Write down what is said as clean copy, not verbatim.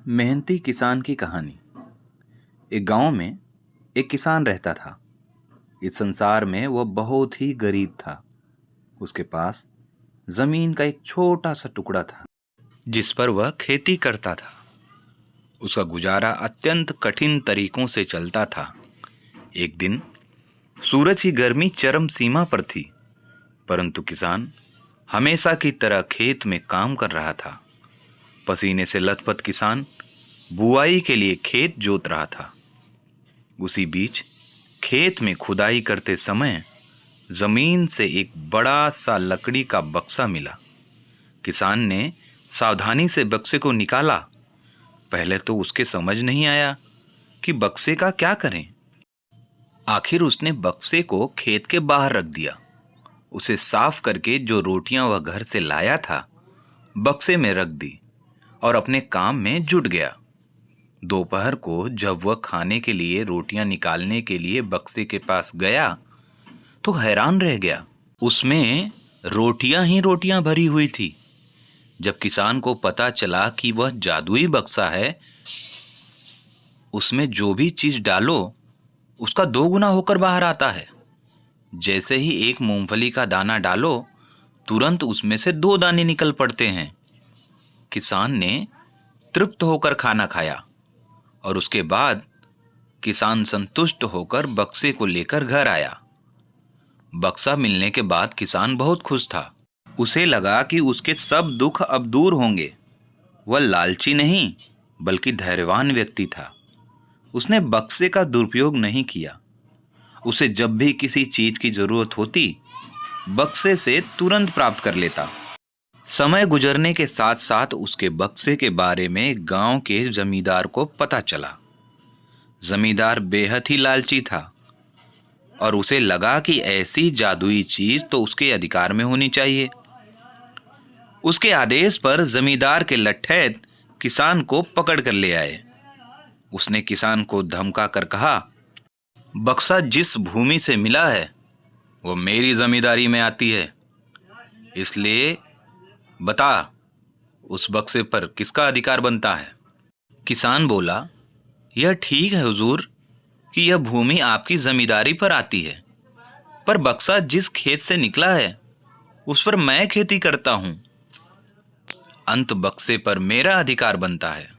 मेहनती किसान की कहानी। एक गांव में एक किसान रहता था। इस संसार में वह बहुत ही गरीब था। उसके पास जमीन का एक छोटा सा टुकड़ा था जिस पर वह खेती करता था। उसका गुजारा अत्यंत कठिन तरीकों से चलता था। एक दिन सूरज की गर्मी चरम सीमा पर थी, परंतु किसान हमेशा की तरह खेत में काम कर रहा था। पसीने से लथपथ किसान बुआई के लिए खेत जोत रहा था। उसी बीच खेत में खुदाई करते समय जमीन से एक बड़ा सा लकड़ी का बक्सा मिला। किसान ने सावधानी से बक्से को निकाला। पहले तो उसके समझ नहीं आया कि बक्से का क्या करें। आखिर उसने बक्से को खेत के बाहर रख दिया। उसे साफ करके जो रोटियां वह घर से लाया था बक्से में रख दी और अपने काम में जुट गया। दोपहर को जब वह खाने के लिए रोटियां निकालने के लिए बक्से के पास गया तो हैरान रह गया। उसमें रोटियां ही रोटियां भरी हुई थी। जब किसान को पता चला कि वह जादुई बक्सा है, उसमें जो भी चीज डालो उसका 2 गुना होकर बाहर आता है। जैसे ही एक मूंगफली का दाना डालो तुरंत उसमें से 2 दाने निकल पड़ते हैं। किसान ने तृप्त होकर खाना खाया और उसके बाद किसान संतुष्ट होकर बक्से को लेकर घर आया। बक्सा मिलने के बाद किसान बहुत खुश था। उसे लगा कि उसके सब दुख अब दूर होंगे। वह लालची नहीं बल्कि धैर्यवान व्यक्ति था। उसने बक्से का दुरुपयोग नहीं किया। उसे जब भी किसी चीज की जरूरत होती बक्से से तुरंत प्राप्त कर लेता। समय गुजरने के साथ साथ उसके बक्से के बारे में गांव के जमींदार को पता चला। जमींदार बेहद ही लालची था और उसे लगा कि ऐसी जादुई चीज तो उसके अधिकार में होनी चाहिए। उसके आदेश पर जमींदार के लट्ठैत किसान को पकड़ कर ले आए। उसने किसान को धमका कर कहा, बक्सा जिस भूमि से मिला है वो मेरी जमींदारी में आती है, इसलिए बता उस बक्से पर किसका अधिकार बनता है। किसान बोला, यह ठीक है हुजूर कि यह भूमि आपकी जमींदारी पर आती है, पर बक्सा जिस खेत से निकला है उस पर मैं खेती करता हूं। अंत बक्से पर मेरा अधिकार बनता है।